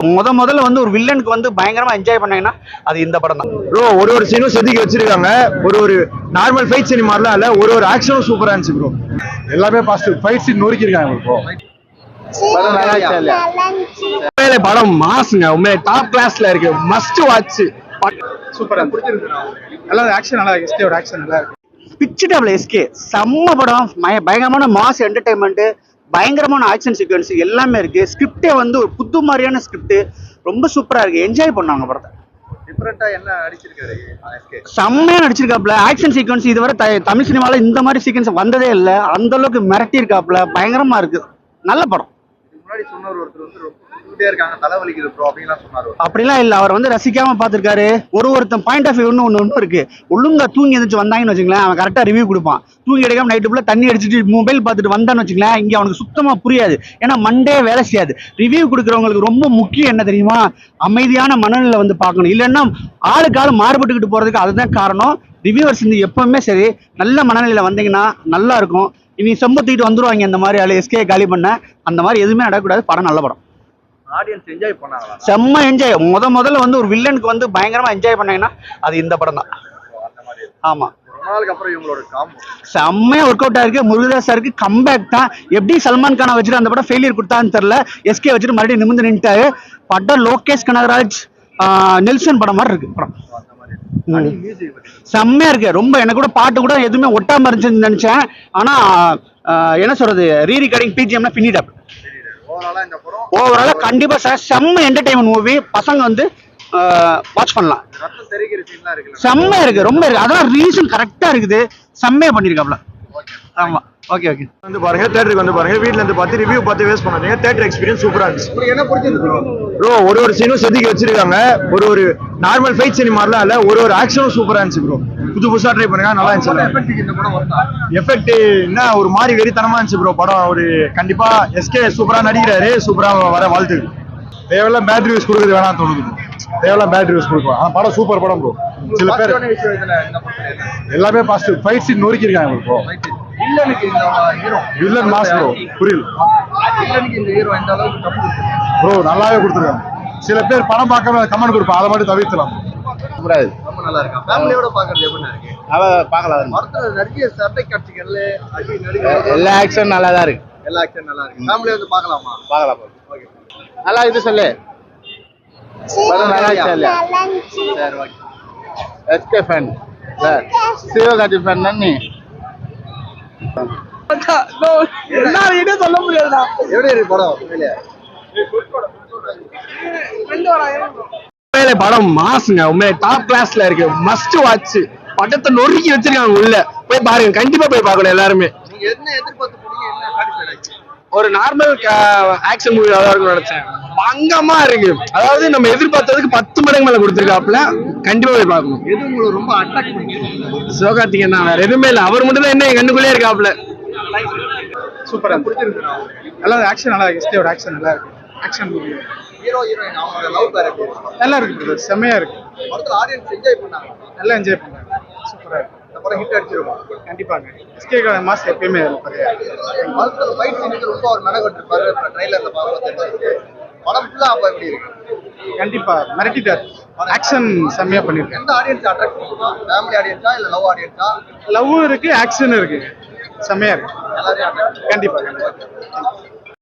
முதல்ல வந்து ஒரு வில்லனுக்கு வந்து பயங்கரமா என்ஜாய் பண்ணீங்கன்னா அது இந்த படம் தான் ப்ரோ. ஒரு சீனும் செதுக்கி வச்சிருக்காங்க. ஒரு நார்மல் ஃபைட் சீன் மாதிரிலாம் இல்ல, ஒரு ஆக்ஷனும் சூப்பரா இருந்துச்சு ப்ரோ. எல்லாமே பாசிட்டிவ். ஃபைட் சீன் நொறுக்கிருக்காங்க ப்ரோ. படம் மாசுங்க, உண்மையிலே டாப் கிளாஸ்ல இருக்கு. Must watch. சூப்பரா பிடிச்சிருக்கு. நல்லா ஆக்ஷன், நல்லா எஸ்கேவோட ஆக்ஷன் நல்லா இருக்கு. பிச்சுட்டாப்ல எஸ்கே செம்ம படம். பயங்கரமான மாஸ் என்டர்டைன்மெண்ட், பயங்கரமான ஆக்ஷன் சீக்வன்ஸ் எல்லாமே இருக்கு. ஸ்கிரிப்டே வந்து ஒரு புது மாதிரியான ஸ்கிரிப்ட், ரொம்ப சூப்பரா இருக்கு. என்ஜாய் பண்ணாங்க படத்தை. டிஃபரெண்டா என்ன அடிச்சிருக்காரு எஸ்கே? செம்மையா நடிச்சிருக்காப்ல. ஆக்ஷன் சீக்வன்ஸ் இதுவரை தமிழ் சினிமால இந்த மாதிரி சீக்வன்ஸ் வந்ததே இல்லை. அந்த அளவுக்கு மிரட்டி இருக்காப்ல. பயங்கரமா இருக்கு. நல்ல படம். முன்னாடி சொன்னவர் ஒருத்தர் வந்து ரொம்ப இருக்காங்க, தலைவலிக்குது ப்ரோ அப்படின்லாம் சொன்னாரு. அப்படிலாம் இல்ல, அவர் வந்து ரசிக்காம பாத்துருக்காரு. ஒருத்தன் பாயிண்ட் ஆஃப் வியூ ஒண்ணு இருக்கு. ஒழுங்கா தூங்கி எந்திரிச்சு வந்தாங்கன்னு வச்சுங்களேன், அவன் கரெக்டா ரிவ்யூ கொடுப்பான். தூங்கி எடுக்காம நைட்டு ஃபுல்லா தண்ணி அடிச்சுட்டு மொபைல் பார்த்துட்டு வந்தான்னு வச்சுங்களேன், இங்க அவனுக்கு சுத்தமா புரியாது. ஏன்னா மண்டே வேலை செய்யாது. ரிவ்யூ கொடுக்குறவங்களுக்கு ரொம்ப முக்கியம் என்ன தெரியுமா? அமைதியான மனநிலை வந்து பார்க்கணும். இல்லைன்னா ஆளுக்கு ஆளு மாறுபட்டுக்கிட்டு போறதுக்கு அதுதான் காரணம். ரிவ்யூவர்ஸ் வந்து எப்பவுமே சரி நல்ல மனநிலையில வந்தீங்கன்னா நல்லா இருக்கும். இனி செம்பத்திட்டு வந்துருவாங்க இந்த மாதிரி ஆளு எஸ்கே காலி பண்ண. அந்த மாதிரி எதுவுமே நடக்கக்கூடாது. படம் நல்ல படம். ஆடியன்ஸ் என்ஜாய் பண்ணாங்களா? செம்ம என்ஜாய். முதல்ல வந்து ஒரு வில்லனுக்கு வந்து பயங்கரமா என்ஜாய் பண்ணீங்கன்னா அது இந்த படம் தான். ஆமா, ரொம்ப நாளுக்கு அப்புறம் இவங்களோட காம்போ செம்மையா ஒர்க் அவுட் ஆயிருக்கு. முருகதாஸ் சாருக்கு கம்பேக் தான். எப்படி சல்மான் கானை வச்சுட்டு அந்த படம் ஃபெயிலியர் கொடுத்தான்னு தெரியல, எஸ்கே வச்சுட்டு மறுபடியும் நிமிந்து நின்ட்டாரு. படம் லோகேஷ் கனகராஜ், நெல்சன் படம் மாதிரி இருக்கு படம். செம்மையா இருக்கு. ரொம்ப எனக்கு கூட பாட்டு கூட எதுவுமே ஒட்டாம இருந்துச்சுன்னு நினைச்சேன். ஆனா என்ன சொல்றது, ரீ ரெக்கார்டிங் பிஜிஎம்னா பின்னிட்டாப். ஓவராலா கண்டிப்பா சார் செம்ம என்டர்டைன்மெண்ட் மூவி. பசங்க வந்து வாட்ச் பண்ணலாம். செம்மையா இருக்கு, ரொம்ப இருக்கு. அதான் ரீசன் கரெக்டா இருக்குது. செம்மையா பண்ணிருக்காப்ல. ஆமா, ஓகே ஓகே. வந்து பாருங்க, தியேட்டருக்கு வந்து பாருங்க. வீட்ல இருந்து பார்த்து ரிவ்யூ பார்த்து வேஸ்ட் பண்ணாதீங்க. தியேட்டர் எக்ஸ்பீரியன்ஸ் சூப்பரா இருந்துச்சு. என்ன பிடிச்சிருக்கு ப்ரோ? ஒரு சீனும் செதுக்கி வச்சிருக்காங்க. ஒரு நார்மல் ஃபைட் சீன் மாதிரிலாம் இல்ல, ஒரு ஆக்ஷனும் சூப்பரா இருந்துச்சு ப்ரோ. புதுசா ட்ரை பண்ணுங்க, நல்லா இருந்துச்சு. எஃபெக்ட் என்ன ஒரு மாதிரி வெறித்தனமா இருந்துச்சு ப்ரோ படம். ஒரு கண்டிப்பா எஸ்கே சூப்பரா நடிக்கிறாரு. சூப்பரா வர வாழ்த்துக்கு. தேவையில்லாம் பேட் ரிவ்யூஸ் கொடுக்குறது வேணாம் தோணுது. தேவையில்லாம் பேட் ரிவ்யூஸ் கொடுப்போம். ஆனா படம் சூப்பர் படம் ப்ரோ. சில பேர் எல்லாமே பாசிட்டிவ். ஃபைட் சீன் நொறுக்கிருக்காங்க ப்ரோ. Villain mass bro. புரியல ப்ரோ, நல்லாவே கொடுத்துருக்காங்க. சில பேர் படம் பார்க்காம கமெண்ட் கொடுப்பாங்க, அதை மட்டும் தவிர்த்தலாம். நல்லா இருக்கா? ஃபேமிலியோட பாக்குறது எப்படி இருக்கு? பார்க்கலாம். மொத்தத்துல நிறைய சட்டை காட்சிகள், எல்லா ஆக்ஷன் நல்லா தான் இருக்கு. எல்லா ஆக்ஷன் நல்லா இருக்கு. ஃபேமிலியா வந்து பார்க்கலாமா? பார்க்கலாம். ஓகே, நல்லா இது சொல்லு. சரி, okay. SK fan sir, Sivakarthi fan நீ. சொல்ல முடியாதுடா. எப்படி இருக்கு படம்? படம் மாசுங்க, உண்மையிலே டாப் கிளாஸ்ல இருக்கு. Must watch. படத்தை நொறுக்கி வச்சிருக்காங்க. உள்ள போய் பாருங்க, கண்டிப்பா போய் பார்க்கணும் எல்லாருமே. நீங்க என்ன எதிர்பார்த்து போனீங்க? என்ன சாட்டிஸ்ஃபைட் ஆச்சு? ஒரு நார்மல் ஆக்ஷன் மூவி அதான் இருக்கும்னு நினைச்சேன். பங்கமா இருக்கு. அதாவது நம்ம எதிர்பார்த்ததுக்கு 10 மடங்கு மேல கொடுத்துருக்காப்ல. கண்டிப்பா போய் பார்க்கணும். எது உங்களுக்கு ரொம்ப அட்ராக்ட் பண்ணிருக்கு? சிவகார்த்திகேயன் தான், வேற எதுவுமே இல்ல. அவர் மட்டும் தான் என்ன கண்ணுக்குள்ளே இருக்காப்ல. சூப்பரா பிடிச்சிருக்கு. நல்லா ஆக்ஷன், நல்லா எஸ்கேவோட ஆக்ஷன் நல்லா இருக்கு. Action movie. ஹீரோ ஹீரோயின் அவங்களோட லவ் கேரக்டர் நல்லா இருக்கு பிரதர். செம்மையா இருக்கு. படத்துல ஆடியன்ஸ் என்ஜாய் பண்ணாங்க. நல்லா என்ஜாய் பண்ணாங்க. சூப்பரா இருக்கு. இந்த படம் ஹிட் அடிச்சிருக்கும் கண்டிப்பாங்க. எஸ்கே மாஸ் எப்பயுமே படத்துல ஃபைட் சீனுக்கு ரொம்ப ஒரு மெனக்கட்டு இருப்பாரு. ட்ரைலர்ல பார்க்கும்போது படம் ஃபுல்லா அப்ப எப்படி இருக்கு? கண்டிப்பா மிரட்டிட்டார். ஆக்ஷன் செம்மையா பண்ணிருக்காரு. எந்த ஆடியன்ஸ் அட்ராக்ட் பண்ணுவா? ஃபேமிலி ஆடியன்ஸா இல்ல லவ் ஆடியன்ஸா? லவ் இருக்கு, ஆக்ஷன் இருக்கு. செம்மையா இருக்கு. எல்லாரையும் கண்டிப்பா.